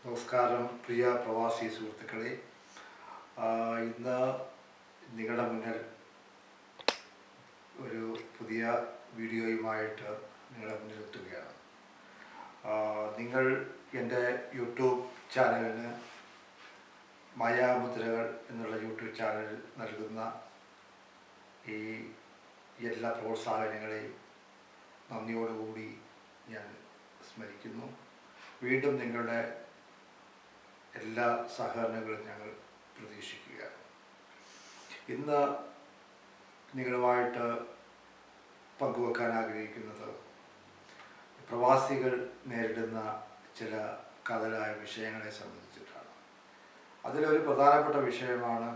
നമസ്കാരം പ്രിയ പ്രവാസി സുഹൃത്തുക്കളെ. ഇന്ന് നിങ്ങളുടെ മുന്നിൽ ഒരു പുതിയ വീഡിയോയുമായിട്ട് നിങ്ങളുടെ മുന്നിൽ എത്തുകയാണ്. നിങ്ങൾ എൻ്റെ യൂട്യൂബ് ചാനലിന് മായാമുദ്രകൾ എന്നുള്ള യൂട്യൂബ് ചാനലിൽ നൽകുന്ന ഈ എല്ലാ പ്രോത്സാഹനങ്ങളെയും നന്ദിയോടുകൂടി ഞാൻ സ്മരിക്കുന്നു. വീണ്ടും നിങ്ങളുടെ എല്ലാ സഹകരണങ്ങളും ഞങ്ങൾ പ്രതീക്ഷിക്കുകയാണ്. ഇന്ന് നിങ്ങളുമായിട്ട് പങ്കുവെക്കാൻ ആഗ്രഹിക്കുന്നത് പ്രവാസികൾ നേരിടുന്ന ചില കാതലായ വിഷയങ്ങളെ സംബന്ധിച്ചിട്ടാണ്. അതിലൊരു പ്രധാനപ്പെട്ട വിഷയമാണ്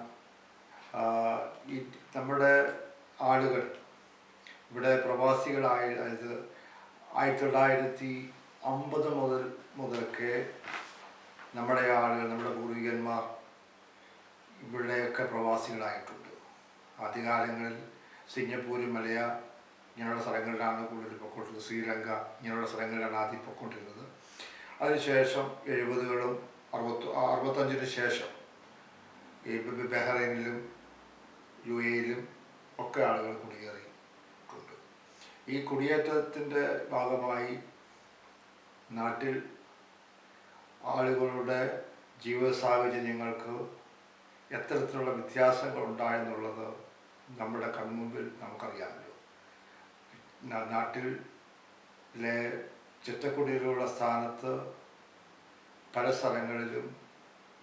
ഈ നമ്മുടെ ആളുകൾ ഇവിടെ പ്രവാസികളായത് 1950 മുതൽക്കേ നമ്മുടെ ആളുകൾ, നമ്മുടെ പൂർവികന്മാർ ഇവിടെയൊക്കെ പ്രവാസികളായിട്ടുണ്ട്. ആദ്യകാലങ്ങളിൽ സിംഗപ്പൂർ, മലയ ഇങ്ങനെയുള്ള സ്ഥലങ്ങളിലാണ് കൂടുതൽ പൊക്കോണ്ടിരുന്നത്. ശ്രീലങ്ക ഇങ്ങനെയുള്ള സ്ഥലങ്ങളിലാണ് ആദ്യം പൊക്കോണ്ടിരുന്നത്. അതിനുശേഷം 70കളും 65 ശേഷം ഈ ബഹ്റൈനിലും UAE ഒക്കെ ആളുകൾ കുടിയേറിയിട്ടുണ്ട്. ഈ കുടിയേറ്റത്തിൻ്റെ ഭാഗമായി നാട്ടിൽ ആളുകളുടെ ജീവിത സാഹചര്യങ്ങൾക്ക് എത്തരത്തിലുള്ള വ്യത്യാസങ്ങൾ ഉണ്ടായെന്നുള്ളത് നമ്മുടെ കൺമുമ്പിൽ നമുക്കറിയാമല്ലോ. നാട്ടിലെ ചെറ്റക്കുടിയിലുള്ള സ്ഥാനത്ത് പല സ്ഥലങ്ങളിലും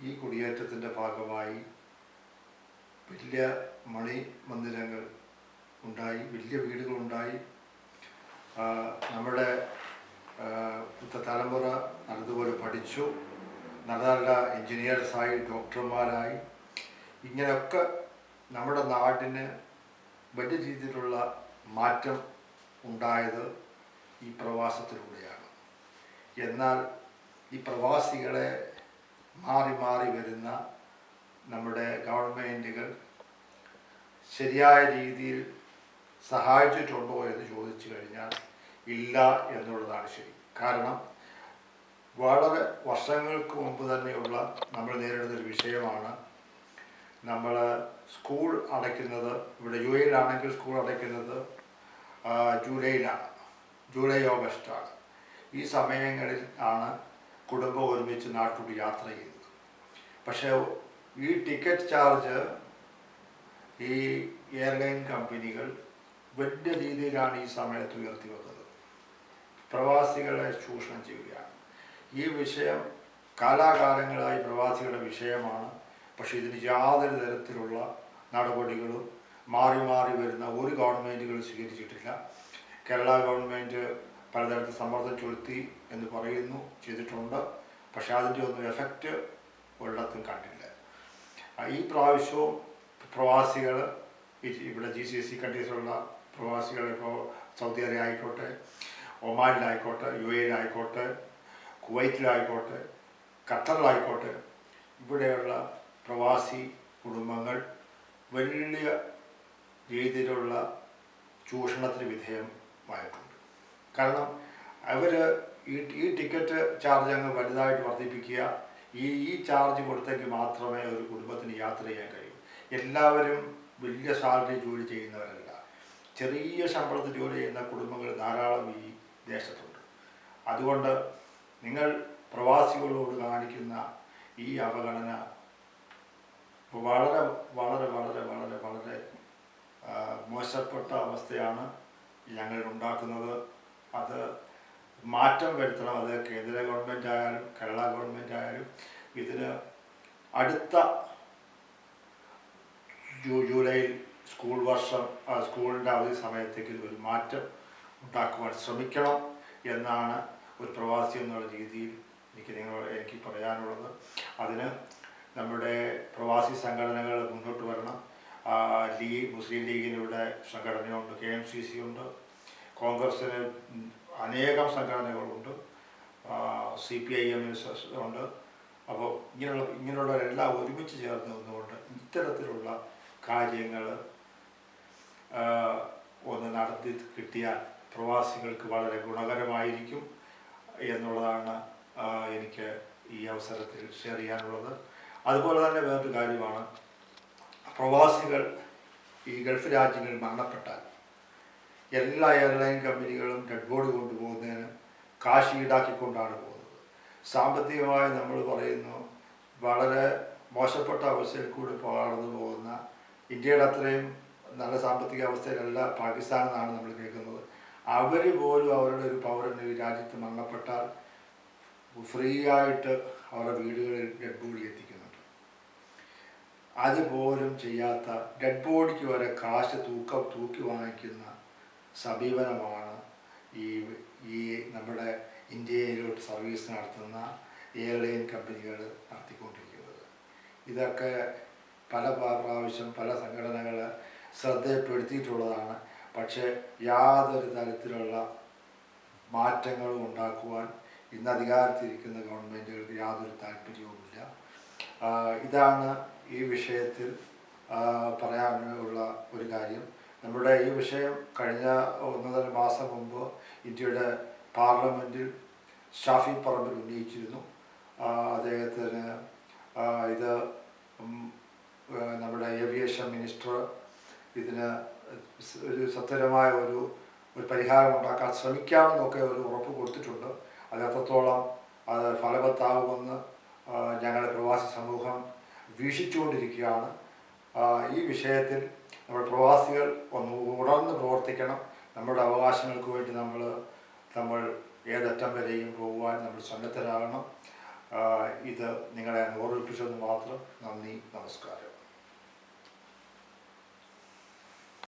ഈ കുടിയേറ്റത്തിൻ്റെ ഭാഗമായി വലിയ മണിമന്ദിരങ്ങൾ ഉണ്ടായി, വലിയ വീടുകളുണ്ടായി. നമ്മുടെ തലമുറ നല്ലതുപോലെ പഠിച്ചു, നല്ല നല്ല എൻജിനീയേഴ്സായി, ഡോക്ടർമാരായി. ഇങ്ങനെയൊക്കെ നമ്മുടെ നാടിന് വലിയ രീതിയിലുള്ള മാറ്റം ഉണ്ടായത് ഈ പ്രവാസത്തിലൂടെയാണ്. എന്നാൽ ഈ പ്രവാസികളെ മാറി മാറി വരുന്ന നമ്മുടെ ഗവൺമെൻറ്റുകൾ ശരിയായ രീതിയിൽ സഹായിച്ചിട്ടുണ്ടോ എന്ന് ചോദിച്ചു കഴിഞ്ഞാൽ ഇല്ല എന്നുള്ളതാണ് ശരി. കാരണം വളരെ വർഷങ്ങൾക്ക് മുമ്പ് തന്നെയുള്ള നമ്മൾ നേരിടുന്നൊരു വിഷയമാണ്. നമ്മൾ സ്കൂൾ അടയ്ക്കുന്നത്, ഇവിടെ UAE ആണെങ്കിൽ സ്കൂൾ അടയ്ക്കുന്നത് ജൂലൈയിലാണ്, ജൂലൈ ഓഗസ്റ്റാണ്. ഈ സമയങ്ങളിൽ ആണ് കുടുംബം ഒരുമിച്ച് നാട്ടിലോട്ട് യാത്ര ചെയ്യുന്നത്. പക്ഷേ ഈ ടിക്കറ്റ് ചാർജ് ഈ എയർലൈൻ കമ്പനികൾ വലിയ രീതിയിലാണ് ഈ സമയത്ത് ഉയർത്തി വെക്കുന്നത്. പ്രവാസികളെ ചൂഷണം ചെയ്യുകയാണ്. ഈ വിഷയം കാലാകാലങ്ങളായി പ്രവാസികളുടെ വിഷയമാണ്. പക്ഷേ ഇതിന് യാതൊരു തരത്തിലുള്ള നടപടികളും മാറി മാറി വരുന്ന ഒരു ഗവൺമെൻറ്റുകളും സ്വീകരിച്ചിട്ടില്ല. കേരള ഗവൺമെൻറ് പലതരത്തിൽ സമ്മർദ്ദം ചെലുത്തി എന്ന് പറയുന്നു, ചെയ്തിട്ടുണ്ട്. പക്ഷേ അതിൻ്റെ ഒന്നും എഫക്റ്റ് ഒരിടത്തും കണ്ടില്ല. ഈ പ്രാവശ്യവും പ്രവാസികൾ ഇവിടെ GCC കൺട്രീസിലുള്ള പ്രവാസികൾ, ഇപ്പോൾ സൗദി അറേബ്യ ആയിക്കോട്ടെ, ഒമാനിലായിക്കോട്ടെ, UAE കുവൈറ്റിലായിക്കോട്ടെ, ഖത്തറിലായിക്കോട്ടെ, ഇവിടെയുള്ള പ്രവാസി കുടുംബങ്ങൾ വലിയ രീതിയിലുള്ള ചൂഷണത്തിന് വിധേയമായിട്ടുണ്ട്. കാരണം അവർ ഈ ടിക്കറ്റ് ചാർജ് അങ്ങ് വലുതായിട്ട് വർദ്ധിപ്പിക്കുക, ഈ ചാർജ് കൊടുത്തെങ്കിൽ മാത്രമേ ഒരു കുടുംബത്തിന് യാത്ര ചെയ്യാൻ കഴിയൂ. എല്ലാവരും വലിയ സാലറി ജോലി ചെയ്യുന്നവരല്ല, ചെറിയ ശമ്പളത്തിൽ ജോലി ചെയ്യുന്ന കുടുംബങ്ങൾ ധാരാളം ഈ ദേശത്തുണ്ട്. അതുകൊണ്ട് നിങ്ങൾ പ്രവാസികളോട് കാണിക്കുന്ന ഈ അവഗണന വളരെ വളരെ വളരെ വളരെ വളരെ മോശപ്പെട്ട അവസ്ഥയാണ് ഞങ്ങൾ ഉണ്ടാക്കുന്നത്. അത് മാറ്റം വരുത്തണം. അത് കേന്ദ്ര ഗവൺമെൻറ് ആയാലും കേരള ഗവൺമെൻറ് ആയാലും ഇതിന് അടുത്ത ജൂലൈയിൽ സ്കൂളിൻ്റെ അവധി സമയത്തേക്ക് ഒരു മാറ്റം ഉണ്ടാക്കുവാൻ ശ്രമിക്കണം എന്നാണ് ഒരു പ്രവാസി എന്നുള്ള രീതിയിൽ എനിക്ക് പറയാനുള്ളത്. അതിന് നമ്മുടെ പ്രവാസി സംഘടനകൾ മുന്നോട്ട് വരണം. മുസ്ലിം ലീഗിനിവിടെ സംഘടനയുണ്ട്, KMCC ഉണ്ട്, കോൺഗ്രസ്സിന് അനേകം സംഘടനകളുണ്ട്, CPIM ഉണ്ട്. അപ്പോൾ ഇങ്ങനെയുള്ളവരെല്ലാം ഒരുമിച്ച് ചേർന്ന് നിന്നുകൊണ്ട് ഇത്തരത്തിലുള്ള കാര്യങ്ങൾ ഒന്ന് നടത്തി കിട്ടിയാൽ പ്രവാസികൾക്ക് വളരെ ഗുണകരമായിരിക്കും എന്നുള്ളതാണ് എനിക്ക് ഈ അവസരത്തിൽ ഷെയർ ചെയ്യാനുള്ളത്. അതുപോലെ തന്നെ വേറൊരു കാര്യമാണ്, പ്രവാസികൾ ഈ ഗൾഫ് രാജ്യങ്ങളിൽ മരണപ്പെട്ടാൽ എല്ലാ എയർലൈൻ കമ്പനികളും ഡെഡ് ബോഡി കൊണ്ടുപോകുന്നതിന് കാശ് ഈടാക്കിക്കൊണ്ടാണ് പോകുന്നത്. സാമ്പത്തികമായി നമ്മൾ പറയുന്നു വളരെ മോശപ്പെട്ട അവസ്ഥയിൽ കൂടി കടന്നു പോകുന്ന, ഇന്ത്യയുടെ അത്രയും നല്ല സാമ്പത്തിക അവസ്ഥയിലല്ല പാകിസ്ഥാനിൽ നിന്നാണ് നമ്മൾ കേൾക്കുന്നത്. അവർ പോലും അവരുടെ ഒരു പൗരൻ ഈ രാജ്യത്ത് മരണപ്പെട്ടാൽ ഫ്രീ ആയിട്ട് അവരുടെ വീടുകളിൽ ഡെഡ് ബോഡി എത്തിക്കുന്നുണ്ട്. അതുപോലും ചെയ്യാത്ത, ഡെഡ് ബോഡിക്ക് വരെ കാശ് തൂക്കി വാങ്ങിക്കുന്ന സമീപനമാണ് ഈ നമ്മുടെ ഇന്ത്യയിലോട്ട് സർവീസ് നടത്തുന്ന എയർലൈൻ കമ്പനികൾ നടത്തിക്കൊണ്ടിരിക്കുന്നത്. ഇതൊക്കെ പല പ്രാവശ്യം പല സംഘടനകൾ ശ്രദ്ധപ്പെടുത്തിയിട്ടുള്ളതാണ്. പക്ഷേ യാതൊരു തരത്തിലുള്ള മാറ്റങ്ങളും ഉണ്ടാക്കുവാൻ ഇന്ന് അധികാരത്തിരിക്കുന്ന ഗവൺമെൻറ്റുകൾക്ക് യാതൊരു താല്പര്യവുമില്ല. ഇതാണ് ഈ വിഷയത്തിൽ പറയാനുള്ള ഒരു കാര്യം. നമ്മുടെ ഈ വിഷയം കഴിഞ്ഞ 1.5 മാസം മുമ്പ് ഇന്ത്യയുടെ പാർലമെൻറ്റിൽ ഷാഫി പറമ്പിൽ ഉന്നയിച്ചിരുന്നു. അദ്ദേഹത്തിന് ഇത് നമ്മുടെ ഏവിയേഷൻ മിനിസ്റ്റർ ഇതിന് ഒരു സത്വരമായ ഒരു പരിഹാരം ഉണ്ടാക്കാൻ ശ്രമിക്കാമെന്നൊക്കെ ഒരു ഉറപ്പ് കൊടുത്തിട്ടുണ്ട്. അത് എത്രത്തോളം അത് ഫലവത്താകുമെന്ന് ഞങ്ങളുടെ പ്രവാസി സമൂഹം വീക്ഷിച്ചുകൊണ്ടിരിക്കുകയാണ്. ഈ വിഷയത്തിൽ നമ്മൾ പ്രവാസികൾ ഒന്ന് ഉണർന്ന് പ്രവർത്തിക്കണം. നമ്മുടെ അവകാശങ്ങൾക്ക് വേണ്ടി നമ്മൾ ഏതറ്റം വരെയും പോകുവാൻ നമ്മൾ സന്നദ്ധരാകണം. ഇത് നിങ്ങളെ ഓർമ്മിപ്പിച്ചെന്ന് മാത്രം. നന്ദി, നമസ്കാരം.